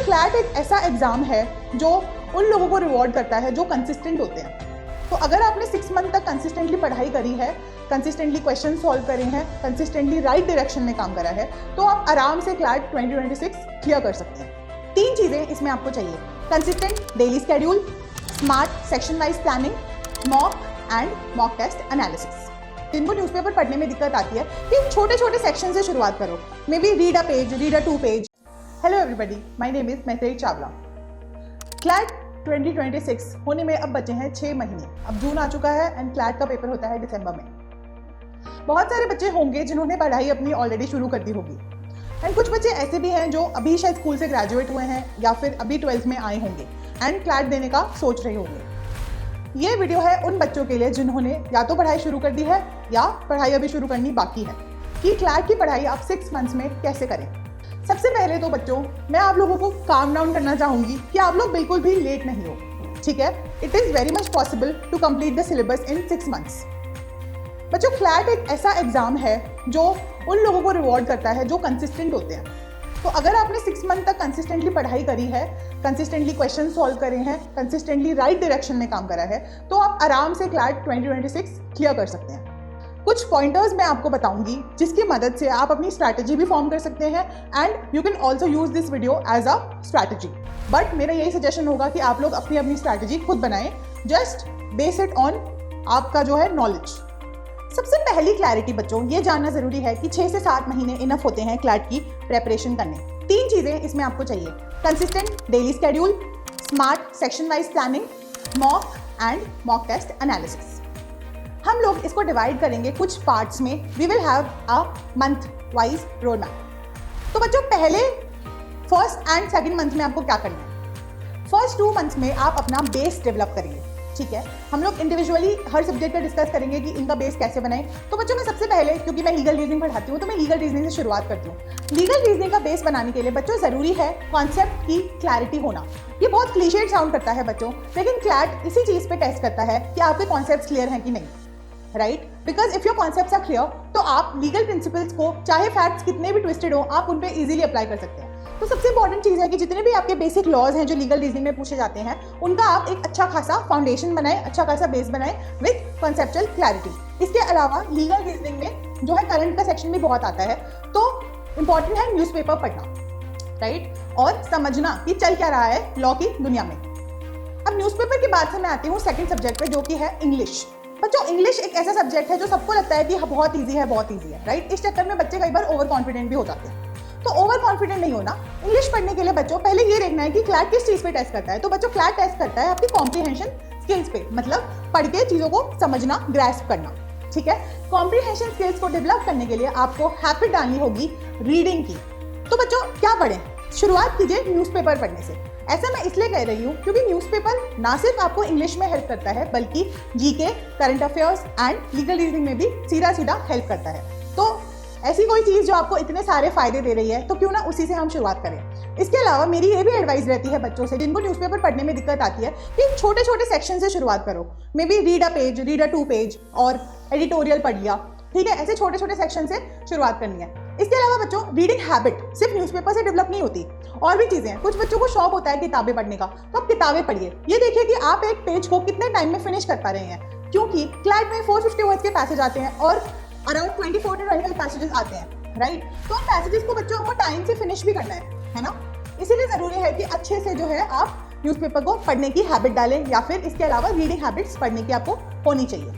CLAT एक ऐसा exam है जो उन लोगों को रिवॉर्ड करता है जो कंसिस्टेंट होते हैं। तो अगर आपने 6 मंथ तक कंसिस्टेंटली पढ़ाई करी है, कंसिस्टेंटली क्वेश्चन सॉल्व करे हैं, कंसिस्टेंटली राइट डायरेक्शन में काम करा है, तो आप आराम से क्लैट 2026 क्लियर कर सकते हैं। 3 चीज़ें इसमें आपको चाहिए: consistent daily schedule, smart section wise planning, mock and mock test analysis. जिनको न्यूज़पेपर पढ़ने में दिक्कत आती है कि छोटे छोटे सेक्शन से शुरुआत करो, maybe read a page, read a 2 page. Hello everybody, my name is Maithri Chawla. CLAT 2026 होने में अब बचे हैं 6 महीने। अब जून आ चुका है एंड क्लैट का पेपर होता है दिसंबर में। बहुत सारे बच्चे होंगे जिन्होंने पढ़ाई अपनी ऑलरेडी शुरू कर दी होगी, एंड कुछ बच्चे ऐसे भी हैं जो अभी शायद स्कूल से ग्रेजुएट हुए हैं या फिर अभी 12th में आए होंगे एंड क्लैट देने का सोच रहे होंगे। ये वीडियो है उन बच्चों के लिए जिन्होंने या तो पढ़ाई शुरू कर दी है या पढ़ाई अभी शुरू करनी बाकी है, कि क्लैट की पढ़ाई आप 6 मंथ्स में कैसे करें। सबसे पहले तो बच्चों, मैं आप लोगों को काम डाउन करना चाहूँगी कि आप लोग बिल्कुल भी लेट नहीं हो, ठीक है। It is very much possible to complete the syllabus in 6 months. बच्चों, क्लैट एक ऐसा एग्जाम है जो उन लोगों को रिवॉर्ड करता है जो कंसिस्टेंट होते हैं। तो अगर आपने 6 मंथ तक कंसिस्टेंटली पढ़ाई करी है, कंसिस्टेंटली क्वेश्चन सॉल्व करे हैं, कंसिस्टेंटली राइट डायरेक्शन में काम करा है, तो आप आराम से क्लैट 2026 क्लियर कर सकते हैं। कुछ पॉइंटर्स मैं आपको बताऊंगी जिसकी मदद से आप अपनी स्ट्रैटेजी भी फॉर्म कर सकते हैं and you can also use this video as a strategy. But मेरा यही सजेशन होगा कि आप लोग अपनी अपनी स्ट्रैटेजी खुद बनाएं, जस्ट बेस इट ऑन आपका जो है नॉलेज। सबसे पहली क्लैरिटी बच्चों, ये जानना जरूरी है कि 6 से 7 महीने इनफ होते हैं क्लैट की प्रेपरेशन करने। 3 चीजें इसमें आपको चाहिए: consistent daily schedule, smart section wise planning, mock and mock test analysis. हम लोग इसको डिवाइड करेंगे कुछ पार्ट्स में। We will have a month wise road map. तो बच्चों, पहले फर्स्ट एंड सेकंड मंथ में आपको क्या करना है? फर्स्ट 2 मंथ्स में आप अपना बेस डेवलप करेंगे, ठीक है। हम लोग इंडिविजुअली हर सब्जेक्ट का डिस्कस करेंगे कि इनका बेस कैसे बनाएं। तो बच्चों, मैं सबसे पहले, क्योंकि मैं लीगल रीजनिंग पढ़ाती हूँ, तो मैं लीगल रीजनिंग से शुरुआत करती हूँ। लीगल रीजनिंग का बेस बनाने के लिए बच्चों ज़रूरी है कॉन्सेप्ट की क्लैरिटी होना। ये बहुत क्लीशेड साउंड करता है बच्चों, लेकिन क्लैट इसी चीज़ पे टेस्ट करता है कि आपके कॉन्सेप्ट्स क्लियर हैं कि नहीं, right. Because if your concepts are clear, तो आप लीगल प्रिंसिपल्स को, चाहे फैक्ट्स कितने भी ट्विस्टेड हो, आप उन पे इजीली अप्लाई कर सकते हैं। तो सबसे इंपॉर्टेंट चीज़ है कि जितने भी आपके बेसिक लॉज हैं जो लीगल रीजनिंग में पूछे जाते हैं, उनका आप एक अच्छा खासा फाउंडेशन बनाएं, अच्छा खासा बेस बनाएं विद कॉन्सेप्चुअल क्लैरिटी। इसके अलावा लीगल रीजनिंग में जो है करंट का सेक्शन भी बहुत आता है, तो इंपॉर्टेंट है न्यूज़पेपर पढ़ना, राइट, और समझना कि चल क्या रहा है लॉ की दुनिया में। अब न्यूज़पेपर के बाद से मैं आती हूँ सेकेंड सब्जेक्ट पे, जो कि है इंग्लिश। बच्चों, इंग्लिश एक ऐसा सब्जेक्ट है जो सबको लगता है कि बहुत ईजी है, बहुत ईजी है, राइट। इस चक्कर में बच्चे कई बार ओवर कॉन्फिडेंट भी हो जाते हैं। तो ओवर कॉन्फिडेंट नहीं होना। इंग्लिश पढ़ने के लिए बच्चों पहले ये देखना है कि क्लैट किस चीज़ पे टेस्ट करता है। तो बच्चों, क्लैट टेस्ट करता है आपकी कॉम्प्रिहेंशन स्किल्स पे, मतलब पढ़ के चीज़ों को समझना, ग्रैस्प करना, ठीक है। कॉम्प्रिहेंशन स्किल्स को डेवलप करने के लिए आपको हैबिट डालनी होगी रीडिंग की। तो बच्चों, क्या पढ़ें? शुरुआत कीजिए न्यूज़पेपर पढ़ने से। ऐसा मैं इसलिए कह रही हूँ क्योंकि न्यूज़पेपर ना सिर्फ आपको इंग्लिश में हेल्प करता है, बल्कि GK, current affairs and legal reasoning में भी सीधा सीधा हेल्प करता है। तो ऐसी कोई चीज़ जो आपको इतने सारे फायदे दे रही है, तो क्यों ना उसी से हम शुरुआत करें। इसके अलावा मेरी ये भी एडवाइस रहती है बच्चों से जिनको न्यूज़पेपर पढ़ने में दिक्कत आती है कि छोटे छोटे सेक्शन से शुरुआत करो। Maybe read a page, read a 2 page और एडिटोरियल पढ़ लिया, ठीक है। ऐसे छोटे छोटे सेक्शन से शुरुआत करनी है। इसके अलावा बच्चों, रीडिंग हैबिट सिर्फ न्यूज़पेपर से डेवलप नहीं होती, और भी चीज़ें हैं। कुछ बच्चों को शौक होता है किताबें पढ़ने का, तो आप किताबें पढ़िए। ये देखिए कि आप एक पेज को कितने टाइम में फिनिश कर पा रहे हैं, क्योंकि क्लैट में 450 वर्ड्स के पैसेज आते हैं और अराउंड 24 to 25 पैसेजेस आते हैं, राइट। तो उन पैसेजेस को बच्चों को टाइम से फिनिश भी करना है ना। इसीलिए ज़रूरी है कि अच्छे से जो है आप न्यूज़पेपर को पढ़ने की हैबिट डालें, या फिर इसके अलावा रीडिंग हैबिट्स पढ़ने की आपको होनी चाहिए।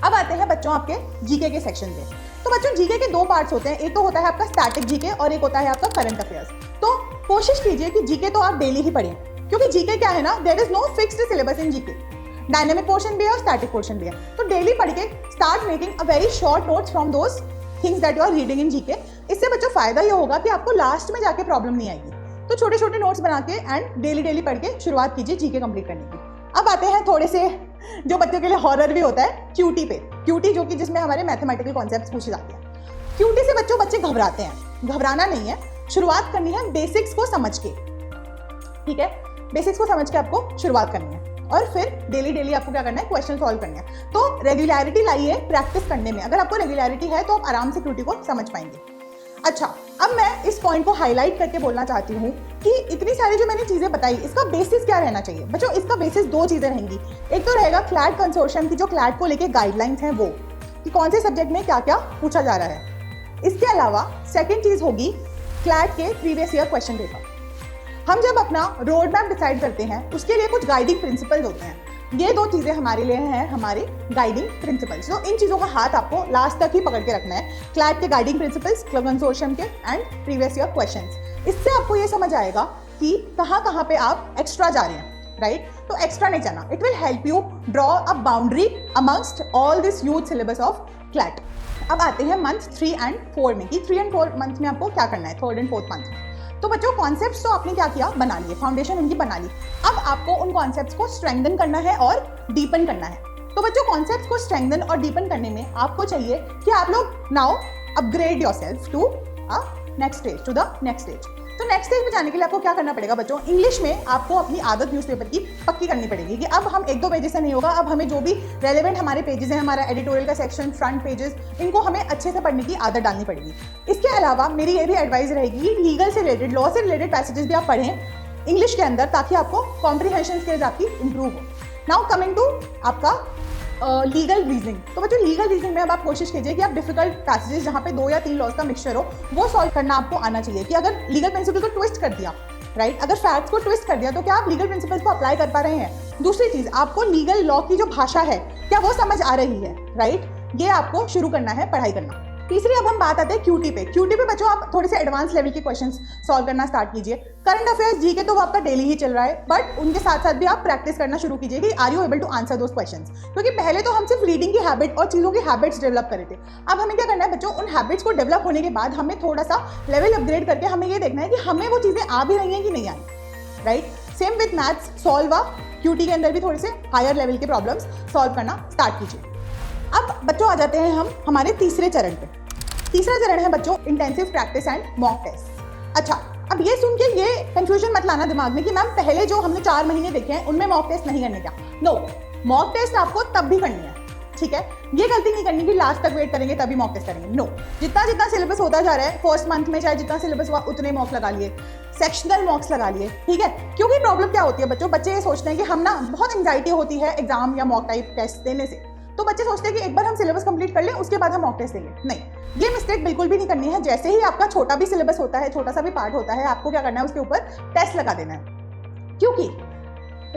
अब आते हैं बच्चों आपके जीके के सेक्शन पे। तो बच्चों, जीके के 2 पार्ट्स होते हैं। एक तो होता है आपका स्टैटिक जीके और एक होता है आपका करंट अफेयर्स। तो कोशिश कीजिए कि जीके तो आप डेली ही पढ़ें, क्योंकि जीके क्या है ना, there is no fixed syllabus in GK. Dynamic portion भी है और स्टैटिक पोर्शन भी है। तो डेली पढ़ के start making a very short notes from those things that you are reading in GK. इससे बच्चों फायदा ये होगा कि आपको लास्ट में जाके प्रॉब्लम नहीं आएगी। तो छोटे छोटे नोट्स बना के एंड डेली पढ़ के शुरुआत कीजिए जीके कंप्लीट करने की। अब आते हैं थोड़े से जो बच्चों के लिए हॉरर भी होता है, क्यूटी पे। क्यूटी जो कि जिसमें हमारे मैथमेटिकल कॉन्सेप्ट्स पूछे जाते हैं। क्यूटी से बच्चे घबराते हैं। घबराना नहीं है, शुरुआत करनी है बेसिक्स को समझ के, ठीक है। बेसिक्स को समझ के आपको शुरुआत करनी है, और फिर डेली आपको क्या करना है, क्वेश्चन सॉल्व करने हैं। तो रेगुलरिटी लाइए प्रैक्टिस करने में। अगर आपको रेगुलरिटी है तो आप आराम से क्यूटी को समझ पाएंगे। अच्छा, अब मैं इस पॉइंट को हाईलाइट करके बोलना चाहती हूँ कि इतनी सारी जो मैंने चीज़ें बताई, इसका बेसिस क्या रहना चाहिए बच्चों? इसका बेसिस दो चीज़ें रहेंगी। एक तो रहेगा क्लैट कंसोर्शियम की जो क्लैट को लेके गाइडलाइंस हैं वो, कि कौन से सब्जेक्ट में क्या क्या पूछा जा रहा है। इसके अलावा सेकेंड चीज़ होगी क्लैट के प्रीवियस ईयर क्वेश्चन पेपर। हम जब अपना रोड मैप डिसाइड करते हैं उसके लिए कुछ गाइडिंग प्रिंसिपल्स होते हैं। ये दो चीज़ें हमारे लिए हैं हमारे गाइडिंग प्रिंसिपल्स। तो इन चीज़ों का हाथ आपको लास्ट तक ही पकड़ के रखना है, क्लैट के गाइडिंग प्रिंसिपल्स, कंसोर्शियम के एंड प्रीवियस ईयर क्वेश्चंस। इससे आपको ये समझ आएगा कि कहाँ कहाँ पे आप एक्स्ट्रा जा रहे हैं, राइट? तो एक्स्ट्रा नहीं जाना। It will help you draw a boundary amongst all this huge syllabus of CLAT. अब आते हैं मंथ 3 and 4 में कि 3 and 4 मंथ में आपको क्या करना है, 3rd and 4th मंथ में। तो बच्चों कॉन्सेप्ट्स तो आपने क्या किया, बना लिए, फाउंडेशन उनकी बना ली। अब आपको उन कॉन्सेप्ट्स को स्ट्रेंथन करना है और डीपन करना है। तो बच्चों कॉन्सेप्ट्स को स्ट्रेंथन और डीपन करने में आपको चाहिए कि आप लोग now upgrade yourself to a next stage, to the next stage. तो नेक्स्ट स्टेज में जाने के लिए आपको क्या करना पड़ेगा बच्चों? इंग्लिश में आपको अपनी आदत न्यूज़पेपर की पक्की करनी पड़ेगी कि अब हम 1-2 पेजेस से नहीं होगा, अब हमें जो भी रेलेवेंट हमारे पेजेस हैं, हमारा एडिटोरियल का सेक्शन, फ्रंट पेजेस, इनको हमें अच्छे से पढ़ने की आदत डालनी पड़ेगी। इसके अलावा मेरी ये भी एडवाइस रहेगी कि लीगल से रिलेटेड, लॉ से रिलेटेड पैसेजेस भी आप पढ़ें इंग्लिश के अंदर, ताकि आपको कॉम्प्रीहेंशन स्किल्स आपकी इंप्रूव हो। नाउ कमिंग टू आपका लीगल रीजनिंग। तो बच्चों लीगल रीजनिंग में अब आप कोशिश कीजिए कि आप डिफिकल्ट पैसेजेस जहाँ पे 2 या 3 लॉज का मिक्सचर हो वो सॉल्व करना आपको आना चाहिए। कि अगर लीगल प्रिंसिपल को ट्विस्ट कर दिया, राइट, अगर फैक्ट्स को ट्विस्ट कर दिया तो क्या आप लीगल प्रिंसिपल्स को अप्लाई कर पा रहे हैं? दूसरी चीज, आपको लीगल लॉ की जो भाषा है क्या वो समझ आ रही है, राइट? ये आपको शुरू करना है पढ़ाई करना। तीसरी अब हम बात आते हैं क्यूटी पे। क्यूटी पे बच्चों आप थोड़े से एडवांस लेवल के क्वेश्चंस सॉल्व करना स्टार्ट कीजिए। करंट अफेयर्स, जीके तो आपका डेली ही चल रहा है, बट उनके साथ साथ भी आप प्रैक्टिस करना शुरू कीजिए कि are you able to answer those questions. क्योंकि पहले तो हम सिर्फ रीडिंग की हैबिट और चीज़ों की हैबिट्स डेवलप कर रहे थे। अब हमें क्या करना है बच्चों, उन हैबिट्स को डेवलप होने के बाद हमें थोड़ा सा लेवल अपग्रेड करके हमें ये देखना है कि हमें वो चीज़ें आ भी रही हैं कि नहीं आई, right? Same with maths, solve QT के अंदर भी थोड़े से हायर लेवल के प्रॉब्लम्स सॉल्व करना स्टार्ट कीजिए। अब बच्चों आ जाते हैं हम हमारे तीसरे चरण पे। तीसरा चरण है बच्चों intensive practice and mock test. अच्छा, अब ये सुन के ये कंफ्यूजन मत लाना दिमाग में कि मैम पहले जो हमने 4 महीने देखे हैं उनमें मॉक टेस्ट नहीं करने का। नो, मॉक टेस्ट आपको तब भी करनी है, ठीक है? ये गलती नहीं करनी कि लास्ट तक वेट करेंगे तभी मॉक टेस्ट करेंगे। नो, जितना जितना सिलेबस होता जा रहा है, फर्स्ट मंथ में चाहे जितना सिलेबस हुआ उतने मॉक लगा लिए, सेक्शनल मॉक्स लगा लिए, ठीक है? क्योंकि प्रॉब्लम क्या होती है बच्चों, बच्चे ये सोचते हैं कि हम ना, बहुत एंग्जाइटी होती है एग्जाम या मॉक टाइप टेस्ट देने से। तो बच्चे सोचते हैं कि एक बार हम सिलेबस कंप्लीट कर लें उसके बाद हम मॉक टेस्ट देंगे। नहीं, ये मिस्टेक बिल्कुल भी नहीं करनी है। जैसे ही आपका छोटा भी सिलेबस होता है, छोटा सा भी पार्ट होता है, आपको क्या करना है, उसके ऊपर टेस्ट लगा देना है। क्योंकि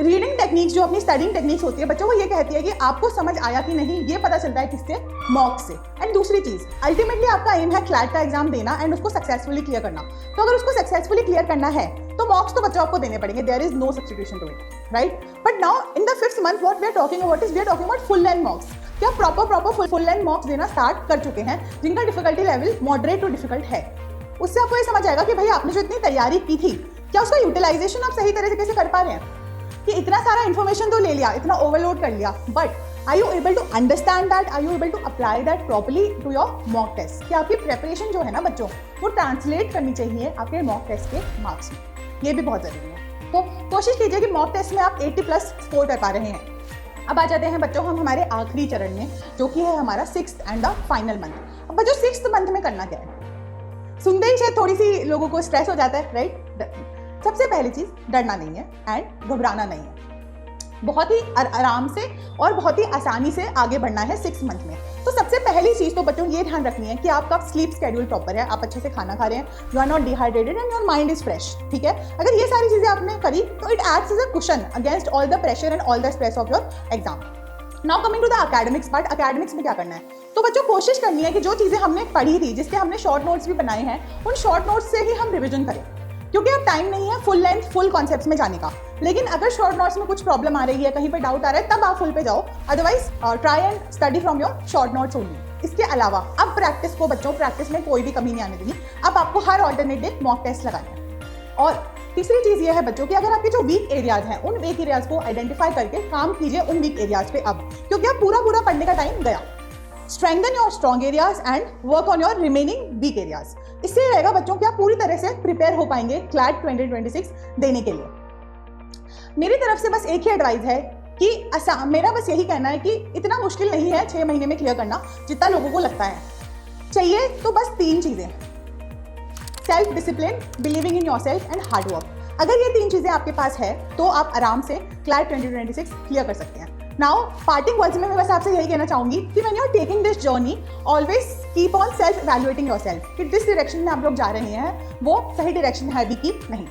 रीडिंग टेक्निक्स, जो अपनी स्टडिंग टेक्निक्स होती है बच्चों, वो ये कहती है कि आपको समझ आया कि नहीं, ये पता चलता है किससे, मॉक से। एंड दूसरी चीज, अल्टीमेटली आपका एम है क्लैट का एग्जाम देना एंड उसको सक्सेसफुली क्लियर करना। तो अगर उसको सक्सेसफुली क्लियर करना है तो मॉक्स तो बच्चों आपको देने पड़ेंगे, there is no substitution to it, right? But now in the 5th month what we are talking about full length mocks. क्या प्रॉपर फुल लेंथ मॉक्स देना स्टार्ट कर चुके हैं जिनका difficulty level moderate to difficult है। उससे आपको ये समझ आएगा कि भाई आपने जो इतनी तैयारी की थी, क्या उसका यूटिलाइजेशन आप सही तरह से कैसे कर पा रहे हैं? कि इतना सारा इन्फॉर्मेशन तो ले लिया, इतना ओवरलोड कर लिया, but are you able to understand that, are you able to apply that properly to your mock test? कि आपकी प्रेपरेशन जो है ना बच्चों, वो ट्रांसलेट करनी चाहिए आपके मॉक टेस्ट के मार्क्स में। ये भी बहुत जरूरी है। तो कोशिश कीजिए कि मॉक टेस्ट में आप 80+ स्कोर कर पा रहे हैं। अब आ जाते हैं बच्चों हम हमारे आखिरी चरण में, जो कि है हमारा 6th and the final month. अब बच्चों 6th मंथ में करना क्या है? सुनते ही शायद थोड़ी सी लोगों को स्ट्रेस हो जाता है, राइट? सबसे पहली चीज, डरना नहीं है एंड घबराना नहीं है। बहुत ही आराम से और बहुत ही आसानी से आगे बढ़ना है 6th मंथ में। तो सबसे पहली चीज तो बच्चों ये ध्यान रखनी है कि आपका स्लीप स्केड्यूल प्रॉपर है, आप अच्छे से खाना खा रहे हैं, you are not dehydrated and your mind is fresh, ठीक है? अगर ये सारी चीजें आपने करी तो it acts as a cushion against all the pressure and all the stress of your exam. Now coming to the academics part. Academics में क्या करना है? तो बच्चों कोशिश करनी है कि जो चीजें हमने पढ़ी थी, जिसके हमने शॉर्ट नोट्स भी बनाए हैं, उन शॉर्ट नोट्स से ही हम रिविजन करें। क्योंकि अब टाइम नहीं है फुल लेंथ फुल कॉन्सेप्ट्स में जाने का। लेकिन अगर शॉर्ट नोट्स में कुछ प्रॉब्लम आ रही है, कहीं पे डाउट आ रहा है, तब आप फुल पे जाओ। Otherwise try and study from your short notes only. इसके अलावा अब प्रैक्टिस को बच्चों, प्रैक्टिस में कोई भी कमी नहीं आने देनी। अब आपको हर ऑल्टरनेट डे मॉक टेस्ट लगाना है। और तीसरी चीज ये है बच्चों कि अगर आपके जो वीक एरियाज हैं, उन वीक एरियाज को आइडेंटिफाई करके काम कीजिए उन वीक एरियाज पे अब, क्योंकि अब पूरा पढ़ने का टाइम गया। Strengthen your strong areas and work on your remaining weak areas. इससे रहेगा बच्चों कि आप पूरी तरह से प्रिपेयर हो पाएंगे क्लैट 2026 देने के लिए। मेरी तरफ से बस एक ही एडवाइस है कि मेरा बस यही कहना है कि इतना मुश्किल नहीं है 6 महीने में क्लियर करना जितना लोगों को लगता है। चाहिए तो बस 3 चीजें। Self discipline, believing in your self and hard work. अगर ये 3 चीजें आपके पास है तो आप आराम से क्लैट 2026 क्लियर कर सकते हैं। नाउ पार्टिंग वर्ड्स में मैं बस आपसे यही कहना चाहूंगी कि when you are taking this journey always keep on self evaluating yourself कि जिस डायरेक्शन में आप लोग जा रहे हैं वो सही डायरेक्शन है भी कि नहीं।